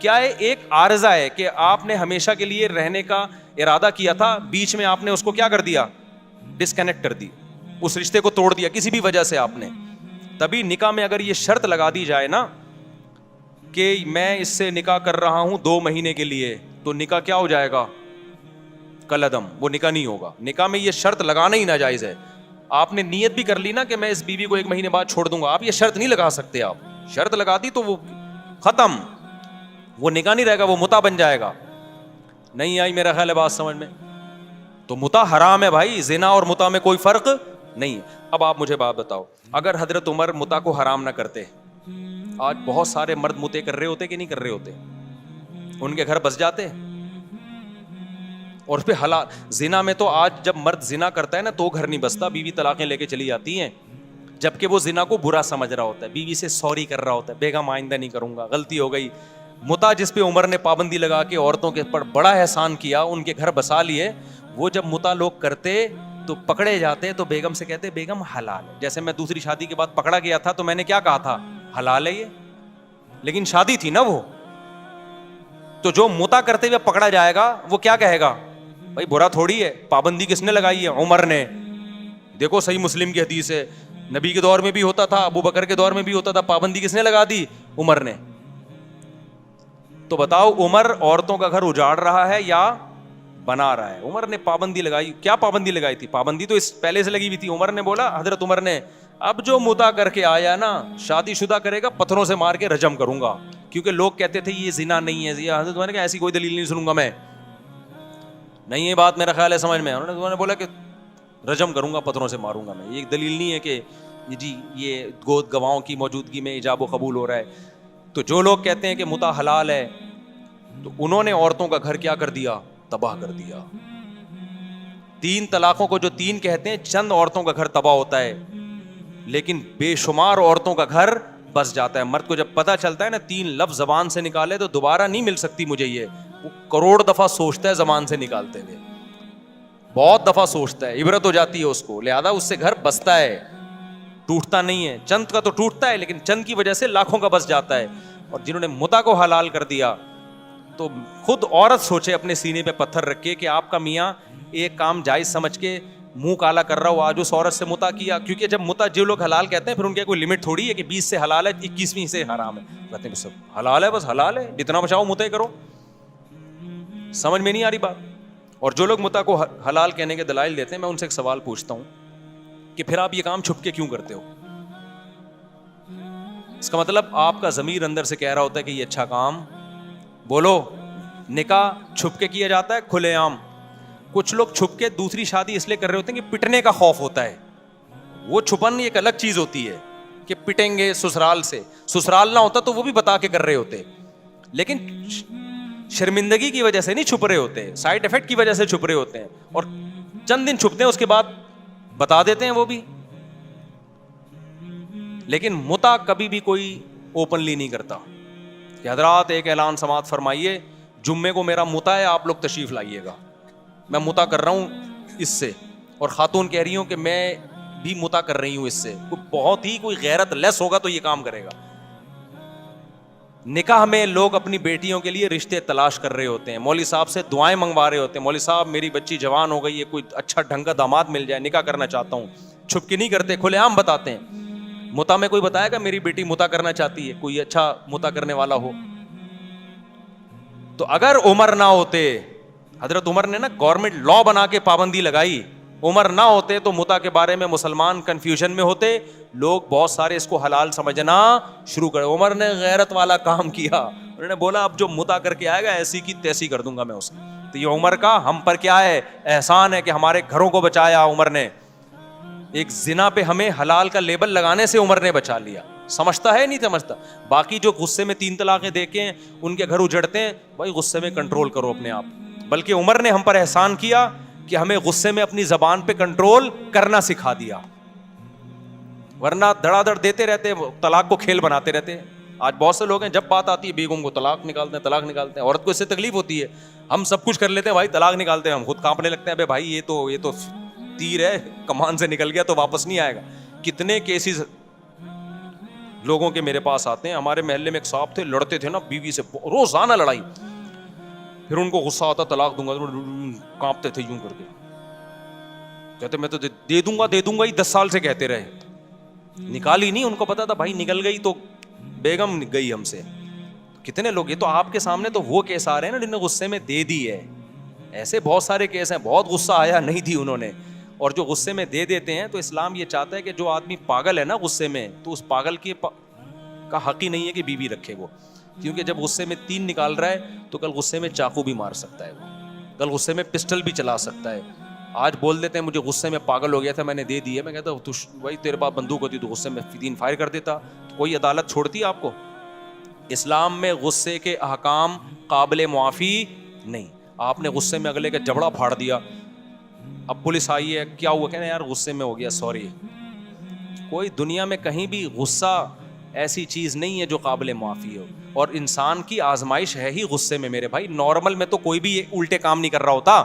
کیا ہے, ایک عارضہ ہے کہ آپ نے ہمیشہ کے لیے رہنے کا ارادہ کیا تھا, بیچ میں آپ نے اس کو کیا کر دیا, ڈسکنیکٹ کر دی, اس رشتے کو توڑ دیا کسی بھی وجہ سے آپ نے. تبھی نکاح میں اگر یہ شرط لگا دی جائے نا کہ میں اس سے نکاح کر رہا ہوں 2 مہینے کے لیے, تو نکاح کیا ہو جائے گا, کالعدم, وہ نکاح نہیں ہوگا. نکاح میں یہ شرط لگانا ہی ناجائز ہے. آپ نے نیت بھی کر لی نا کہ میں اس بیوی کو 1 مہینے بعد چھوڑ دوں گا, آپ یہ شرط نہیں لگا سکتے. آپ شرط لگا دی تو وہ ختم, وہ نکاح نہیں رہے گا, وہ متع بن جائے گا. نہیں آئی میرا خیال ہے بات سمجھ میں. تو متع حرام ہے بھائی, زنا اور متع میں کوئی فرق نہیں. اب آپ مجھے بات بتاؤ, اگر حضرت عمر متع کو حرام نہ کرتے, آج بہت سارے مرد متع کر رہے ہوتے کہ نہیں کر رہے ہوتے, ان کے گھر بس جاتے. اور پھر حلال زنا میں تو آج جب مرد زنا کرتا ہے نا تو گھر نہیں بستا, بیوی طلاقیں لے کے چلی جاتی ہیں, جبکہ وہ زنا کو برا سمجھ رہا ہوتا ہے, بیوی سے سوری کر رہا ہوتا ہے, بیگم آئندہ نہیں کروں گا, غلطی ہو گئی. متع جس پہ عمر نے پابندی لگا کے عورتوں کے پر بڑا احسان کیا, ان کے گھر بسا لیے, وہ جب متع لوگ کرتے تو پکڑے جاتے تو بیگم سے کہتے بیگم حلال ہے. جیسے میں دوسری شادی کے بعد پکڑا گیا تھا تو میں نے کیا کہا تھا, حلال ہے یہ, لیکن شادی تھی نا وہ. تو جو متع کرتے ہوئے پکڑا جائے گا وہ کیا کہے گا, بھائی برا تھوڑی ہے, پابندی کس نے لگائی ہے, عمر نے. دیکھو صحیح مسلم کی حدیث ہے, نبی کے دور میں بھی ہوتا تھا, ابو بکر کے دور میں بھی ہوتا تھا, پابندی کس نے لگا دی, عمر نے. تو بتاؤ عمر عورتوں کا گھر اجاڑ رہا ہے یا بنا رہا ہے؟ عمر نے پابندی لگائی. کیا پابندی لگائی تھی؟ پابندی تو اس پہلے سے لگی ہوئی تھی. عمر نے بولا, حضرت عمر نے, اب جو متع کر کے آیا نا, شادی شدہ کرے گا پتھروں سے مار کے رجم کروں گا, کیونکہ لوگ کہتے تھے یہ زنا نہیں ہے. حضرت عمر نے کہا ایسی کوئی دلیل نہیں سنوں گا میں, نہیں یہ بات میرا خیال ہے سمجھ میں. انہوں نے بولا کہ رجم کروں گا, پتھروں سے ماروں گا میں. یہ ایک دلیل نہیں ہے کہ جی یہ گود گواہوں کی موجودگی میں ایجاب و قبول ہو رہا ہے. تو جو لوگ کہتے ہیں کہ متع حلال ہے, تو انہوں نے عورتوں کا گھر کیا کر دیا, تباہ کر دیا. 3 طلاقوں کو جو 3 کہتے ہیں, چند عورتوں کا گھر تباہ ہوتا ہے, لیکن بے شمار عورتوں کا گھر بس جاتا ہے. مرد کو جب پتہ چلتا ہے نا 3 لفظ زبان سے نکالے تو دوبارہ نہیں مل سکتی مجھے یہ, وہ کروڑ دفعہ سوچتا ہے زبان سے نکالتے ہوئے, بہت دفعہ سوچتا ہے, عبرت ہو جاتی ہے اس کو, لہذا اس سے گھر بستا ہے, ٹوٹتا نہیں ہے. چند کا تو ٹوٹتا ہے, لیکن چند کی وجہ سے لاکھوں کا بس جاتا ہے. اور جنہوں نے متع کو حلال کر دیا, تو خود عورت سوچے اپنے سینے پہ پتھر رکھ کے کہ آپ کا میاں ایک کام جائز سمجھ کے منہ کالا کر رہا ہو, آج اس عورت سے متع کیا. کیونکہ جب متع جو لوگ حلال کہتے ہیں پھر ان کی کوئی لمٹ تھوڑی ہے کہ 20 سے حلال ہے 21ویں سے حرام ہے. کہتے ہیں سب حلال ہے, بس حلال ہے, جتنا بچاؤ متع کرو. سمجھ میں نہیں آ رہی بات. اور جو لوگ متع کو حلال کہنے کے دلائل دیتے ہیں, میں ان سے ایک سوال پوچھتا ہوں کہ پھر آپ یہ کام چھپ کے کیوں کرتے ہو؟ اس کا مطلب آپ کا ضمیر اندر سے کہہ رہا ہوتا ہے کہ یہ اچھا کام, بولو. نکاح چھپ کے کیا جاتا ہے, کھلے عام. کچھ لوگ چھپ کے دوسری شادی اس لیے کر رہے ہوتے ہیں کہ پٹنے کا خوف ہوتا ہے. وہ چھپن ایک الگ چیز ہوتی ہے کہ پٹیں گے سسرال سے, سسرال نہ ہوتا تو وہ بھی بتا کے کر رہے ہوتے, لیکن شرمندگی کی وجہ سے نہیں چھپ رہے ہوتے, سائڈ افیکٹ کی وجہ سے چھپ رہے ہوتے ہیں, اور چند دن چھپتے ہیں اس کے بعد بتا دیتے ہیں وہ بھی. لیکن متع کبھی بھی کوئی اوپنلی نہیں کرتا کہ حضرات ایک اعلان سماعت فرمائیے, جمعے کو میرا متع ہے, آپ لوگ تشریف لائیے گا, میں متع کر رہا ہوں اس سے. اور خاتون کہہ رہی ہوں کہ میں بھی متع کر رہی ہوں اس سے. بہت ہی کوئی غیرت لیس ہوگا تو یہ کام کرے گا. نکاح میں لوگ اپنی بیٹیوں کے لیے رشتے تلاش کر رہے ہوتے ہیں, مولوی صاحب سے دعائیں منگوا رہے ہوتے ہیں, مولوی صاحب میری بچی جوان ہو گئی ہے, کوئی اچھا ڈھنگ کا داماد مل جائے, نکاح کرنا چاہتا ہوں. چھپ کے نہیں کرتے, کھلے عام بتاتے ہیں. متع میں کوئی بتائے گا میری بیٹی متع کرنا چاہتی ہے, کوئی اچھا متع کرنے والا ہو. تو اگر عمر نہ ہوتے, حضرت عمر نے نا گورنمنٹ لا بنا کے پابندی لگائی, عمر نہ ہوتے تو متع کے بارے میں مسلمان کنفیوژن میں ہوتے, لوگ بہت سارے اس کو حلال سمجھنا شروع کرے. عمر نے غیرت والا کام کیا, انہوں نے بولا اب جو متع کر کے آئے گا ایسی کی تیسی کر دوں گا میں اسے. تو یہ عمر کا ہم پر کیا ہے, احسان ہے کہ ہمارے گھروں کو بچایا عمر نے. ایک زنا پہ ہمیں حلال کا لیبل لگانے سے عمر نے بچا لیا. سمجھتا ہے نہیں سمجھتا. باقی جو غصے میں 3 طلاقیں دے کے ان کے گھر اجڑتے ہیں, بھائی غصے میں کنٹرول کرو اپنے آپ. بلکہ عمر نے ہم پر احسان کیا کہ ہمیں غصے میں اپنی زبان پہ کنٹرول کرنا سکھا دیا, ورنہ دھڑا دھڑ دیتے رہتے, طلاق کو کھیل بناتے رہتے. آج بہت سے لوگ ہیں جب بات آتی ہے بیگم کو طلاق نکالتے ہیں, طلاق نکالتے ہیں. عورت کو اس سے تکلیف ہوتی ہے, ہم سب کچھ کر لیتے ہیں بھائی, طلاق نکالتے ہیں, ہم خود کانپنے لگتے ہیں, ابے بھائی یہ تو تیر ہے, کمان سے نکل گیا تو واپس نہیں آئے گا. کتنے کیسز لوگوں کے میرے پاس آتے ہیں. ہمارے محلے میں ایک صاحب تھے, لڑتے تھے نا بیوی سے, روزانہ لڑائی. پھر ان کو غصہ آتا, طلاق دوں گا, کانپتے تھے یوں کر کے, کہتے میں تو دے دوں گا ہی, 10 سال سے کہتے رہے, نکالی نہیں. ان کو پتا تھا بھائی نکل گئی تو بیگم گئی ہم سے. کتنے لوگ, یہ تو آپ کے سامنے تو وہ کیس آ رہے ہیں نا جنہوں نے غصے میں دے دی ہے. ایسے بہت سارے کیس ہیں, بہت غصہ آیا نہیں تھی انہوں نے, اور جو غصے میں دے دیتے ہیں. تو اسلام یہ چاہتا ہے کہ جو آدمی پاگل ہے نا غصے میں, تو اس پاگل کا حق ہی نہیں ہے کہ بیوی رکھے وہ, کیونکہ جب غصے میں 3 نکال رہا ہے تو کل غصے میں چاقو بھی مار سکتا ہے, وہ کل غصے میں پسٹل بھی چلا سکتا ہے. آج بول دیتے ہیں مجھے غصے میں پاگل ہو گیا تھا, میں نے دے دی ہے. میں کہتا ہوں بھائی تیرے پاس بندوق ہوتی تو غصے میں 3 فائر کر دیتا, کوئی عدالت چھوڑتی ہے آپ کو؟ اسلام میں غصے کے احکام قابل معافی نہیں. آپ نے غصے میں اگلے کا جبڑا پھاڑ دیا, اب پولیس آئی ہے, کیا ہوا, کہنا یار غصے میں ہو گیا, سوری. کوئی دنیا میں کہیں بھی غصہ ایسی چیز نہیں ہے جو قابل معافی ہو, اور انسان کی آزمائش ہے ہی غصے میں میرے بھائی. نارمل میں تو کوئی بھی الٹے کام نہیں کر رہا ہوتا.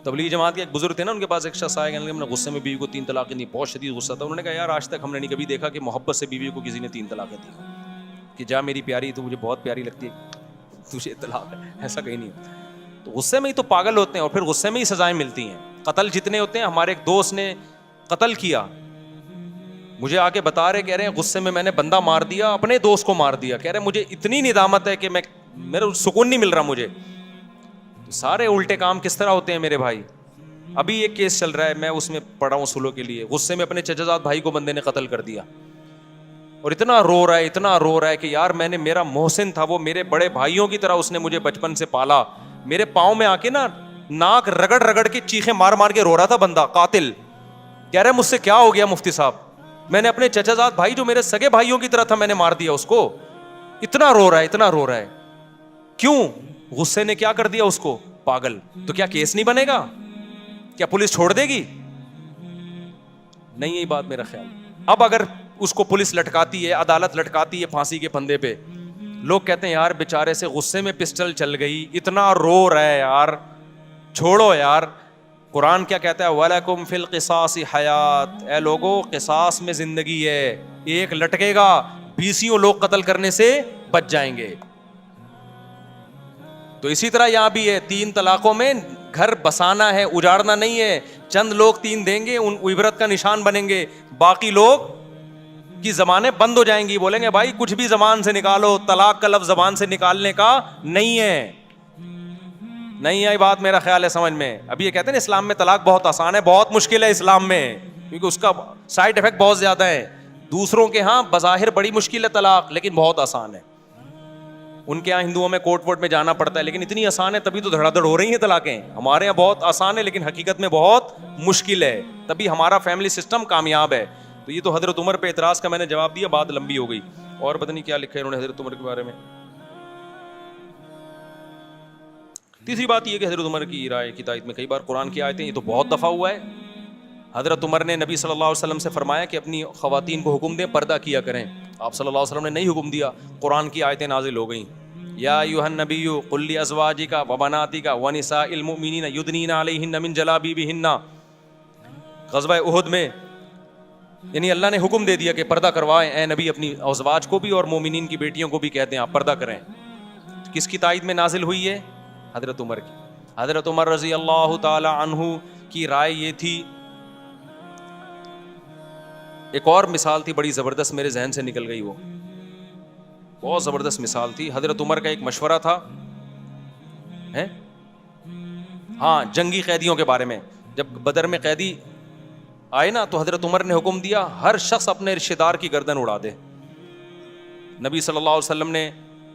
تبلیغی جماعت کے ایک بزرگ تھے نا, ان کے پاس ایک شخص آیا, کہنے لگے میں غصے میں بیوی کو 3 طلاقیں دی, بہت شدید غصہ تھا. انہوں نے کہا یار آج تک ہم نے نہیں کبھی دیکھا کہ محبت سے بیوی کو کسی نے 3 طلاقیں دی, کہ جا میری پیاری تو مجھے بہت پیاری لگتی ہے, تجھے طلاق ہے, ایسا کہیں نہیں. تو غصے میں ہی تو پاگل ہوتے ہیں, اور پھر غصے میں ہی سزائیں ملتی ہیں. قتل جتنے ہوتے ہیں, ہمارے ایک دوست نے قتل کیا, مجھے آ کے بتا رہے, کہہ رہے ہیں غصے میں نے بندہ مار دیا, اپنے دوست کو مار دیا. کہہ رہے مجھے اتنی ندامت ہے کہ میرا سکون نہیں مل رہا مجھے. سارے الٹے کام کس طرح ہوتے ہیں میرے بھائی. ابھی ایک کیس چل رہا ہے, میں اس میں پڑھا ہوں سلو کے لیے. غصے میں اپنے چچا زاد بھائی کو بندے نے قتل کر دیا, اور اتنا رو رہا ہے کہ یار میں نے, میرا محسن تھا وہ, میرے بڑے بھائیوں کی طرح اس نے مجھے بچپن سے پالا. میرے پاؤں میں آ کے نا ناک رگڑ رگڑ کے چیخیں مار مار کے رو رہا تھا بندہ, قاتل. کہہ رہے مجھ سے کیا ہو گیا مفتی صاحب, میں نے اپنے چچا زاد بھائی جو میرے سگے بھائیوں کی طرح تھا, میں نے مار دیا اس کو. اتنا رو رہا ہے. کیوں؟ غصے نے کیا کر دیا اس کو, پاگل. تو کیا کیس نہیں بنے گا, کیا پولیس چھوڑ دے گی؟ نہیں, یہی بات میرا خیال. اب اگر اس کو پولیس لٹکاتی ہے, عدالت لٹکاتی ہے پھانسی کے پھندے پہ, لوگ کہتے ہیں یار بیچارے سے غصے میں پسٹل چل گئی, اتنا رو رہا ہے یار, چھوڑو یار. قرآن کیا کہتا ہے, وَلَكُمْ فِي الْقِصَاصِ حَيَاةٌ, اے لوگو قصاص میں زندگی ہے. ایک لٹکے گا, 20 لوگ قتل کرنے سے بچ جائیں گے. تو اسی طرح یہاں بھی ہے, 3 طلاقوں میں گھر بسانا ہے, اجاڑنا نہیں ہے. چند لوگ 3 دیں گے, ان عبرت کا نشان بنیں گے, باقی لوگ کی زبانیں بند ہو جائیں گی, بولیں گے بھائی کچھ بھی زبان سے نکالو, طلاق کا لفظ زبان سے نکالنے کا نہیں ہے. نہیں ہے بات میرا خیال ہے سمجھ میں. ابھی یہ کہتے ہیں نا اسلام میں طلاق بہت آسان ہے, بہت مشکل ہے اسلام میں, کیونکہ اس کا سائڈ افیکٹ بہت زیادہ ہے. دوسروں کے ہاں بظاہر بڑی مشکل ہے طلاق, لیکن بہت آسان ہے. ان کے یہاں ہندوؤں میں کورٹ وورٹ میں جانا پڑتا ہے, لیکن اتنی آسان ہے تبھی تو دھڑا دھڑ ہو رہی ہیں طلاقیں. ہمارے یہاں بہت آسان ہے لیکن حقیقت میں بہت مشکل ہے, تبھی ہمارا فیملی سسٹم کامیاب ہے. تو یہ تو حضرت عمر پہ اعتراض کا میں نے جواب دیا, بات لمبی ہو گئی. اور پتہ نہیں کیا لکھا ہے انہوں نے حضرت عمر کے بارے میں. تیسری بات یہ کہ حضرت عمر کی رائے کی تائید میں کئی بار قرآن کی آیتیں, یہ تو بہت دفعہ ہوا ہے. حضرت عمر نے نبی صلی اللہ علیہ وسلم سے فرمایا کہ اپنی خواتین کو حکم دیں پردہ کیا کریں. آپ صلی اللہ علیہ وسلم نے نہیں حکم دیا, قرآن کی آیتیں نازل ہو گئیں. یا ایھا النبی قل لازواجک وبناتک ونساء المؤمنین یدنین علیہن من جلابیبہن. غزوہ احد میں یعنی اللہ نے حکم دے دیا کہ پردہ کروائیں اے نبی, اپنی ازواج کو بھی اور مومنین کی بیٹیوں کو بھی کہتے ہیں آپ پردہ کریں. کس کی تائید میں نازل ہوئی ہے؟ حضرت عمر کی. حضرت عمر رضی اللہ تعالی عنہ کی رائے یہ تھی. ایک اور مثال تھی بڑی زبردست, میرے ذہن سے نکل گئی, وہ بہت زبردست مثال تھی. حضرت عمر کا ایک مشورہ تھا, ہاں جنگی قیدیوں کے بارے میں. جب بدر میں قیدی آئے نا تو حضرت عمر نے حکم دیا ہر شخص اپنے رشتہ دار کی گردن اڑا دے. نبی صلی اللہ علیہ وسلم نے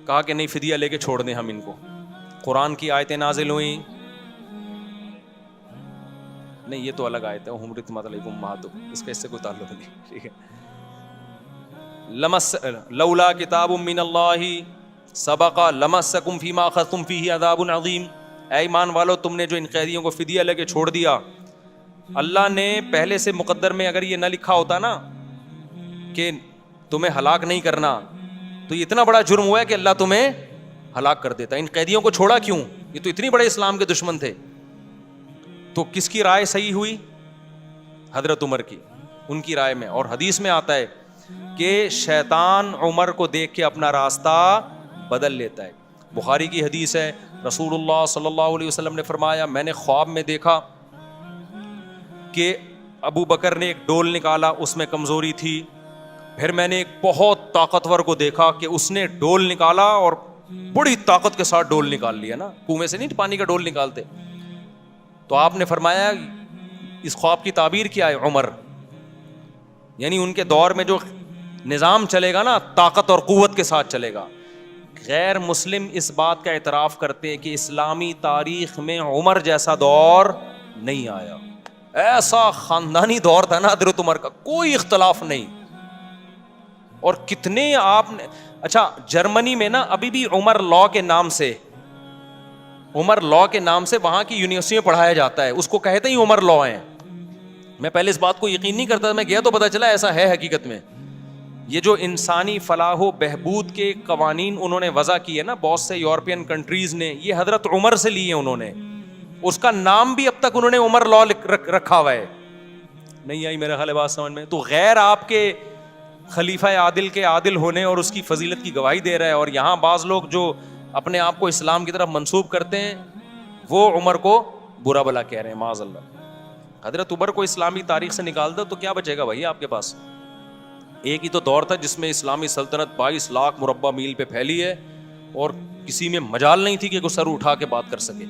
کہا کہ نہیں, فدیہ لے کے چھوڑ دیں ہم ان کو. قرآن کی آیتیں نازل ہوئیں. نہیں یہ تو الگ آیت ہے, حرمت علیکم امہاتکم, اس کا اس سے کوئی تعلق نہیں, ٹھیک ہے. لمس لولا کتاب من اللہ سبق لمسکم فیما اخذتم فیہ عذاب عظیم. اے ایمان والو تم نے جو ان قیدیوں کو فدیہ لے کے چھوڑ دیا, اللہ نے پہلے سے مقدر میں اگر یہ نہ لکھا ہوتا نا کہ تمہیں ہلاک نہیں کرنا, تو یہ اتنا بڑا جرم ہوا ہے کہ اللہ تمہیں ہلاک کر دیتا. ان قیدیوں کو چھوڑا کیوں؟ یہ تو اتنی بڑے اسلام کے دشمن تھے. تو کس کی رائے صحیح ہوئی؟ حضرت عمر کی, ان کی رائے میں. اور حدیث میں آتا ہے کہ شیطان عمر کو دیکھ کے اپنا راستہ بدل لیتا ہے. بخاری کی حدیث ہے, رسول اللہ صلی اللہ علیہ وسلم نے فرمایا میں نے خواب میں دیکھا کہ ابو بکر نے ایک ڈول نکالا, اس میں کمزوری تھی. پھر میں نے ایک بہت طاقتور کو دیکھا کہ اس نے ڈول نکالا اور بڑی طاقت کے ساتھ ڈول نکال لیا نا, کنویں سے نہیں پانی کا ڈول نکالتے. تو آپ نے فرمایا اس خواب کی تعبیر کیا ہے عمر, یعنی ان کے دور میں جو نظام چلے گا نا طاقت اور قوت کے ساتھ چلے گا. غیر مسلم اس بات کا اعتراف کرتے ہیں کہ اسلامی تاریخ میں عمر جیسا دور نہیں آیا. ایسا خاندانی دور تھا نا حضرت عمر کا, کوئی اختلاف نہیں. اور کتنے آپ نے, اچھا جرمنی میں نا ابھی بھی عمر لا کے نام سے وہاں کی یونیورسٹی میں پڑھایا جاتا ہے, اس کو کہتے ہی عمر لا ہیں. میں پہلے اس بات کو یقین نہیں کرتا تھا, میں گیا تو پتا چلا ایسا ہے حقیقت میں. یہ جو انسانی فلاح و بہبود کے قوانین انہوں نے وضع کیے نا بہت سے یورپین کنٹریز نے, یہ حضرت عمر سے لیے انہوں نے. اس کا نام بھی اب تک انہوں نے عمر لا رکھا ہوا ہے. نہیں آئی میرا خیال ہے بات سمجھ میں؟ تو غیر آپ کے خلیفہ عادل کے عادل ہونے اور اس کی فضیلت کی گواہی دے رہا ہے, اور یہاں بعض لوگ جو اپنے آپ کو اسلام کی طرف منسوب کرتے ہیں وہ عمر کو برا بلا کہہ رہے ہیں معاذ اللہ. حضرت عمر کو اسلامی تاریخ سے نکال دو تو کیا بچے گا بھائی آپ کے پاس؟ ایک ہی تو دور تھا جس میں اسلامی سلطنت 22 لاکھ مربع میل پہ پھیلی ہے اور کسی میں مجال نہیں تھی کہ کوئی سر اٹھا کے بات کر سکے.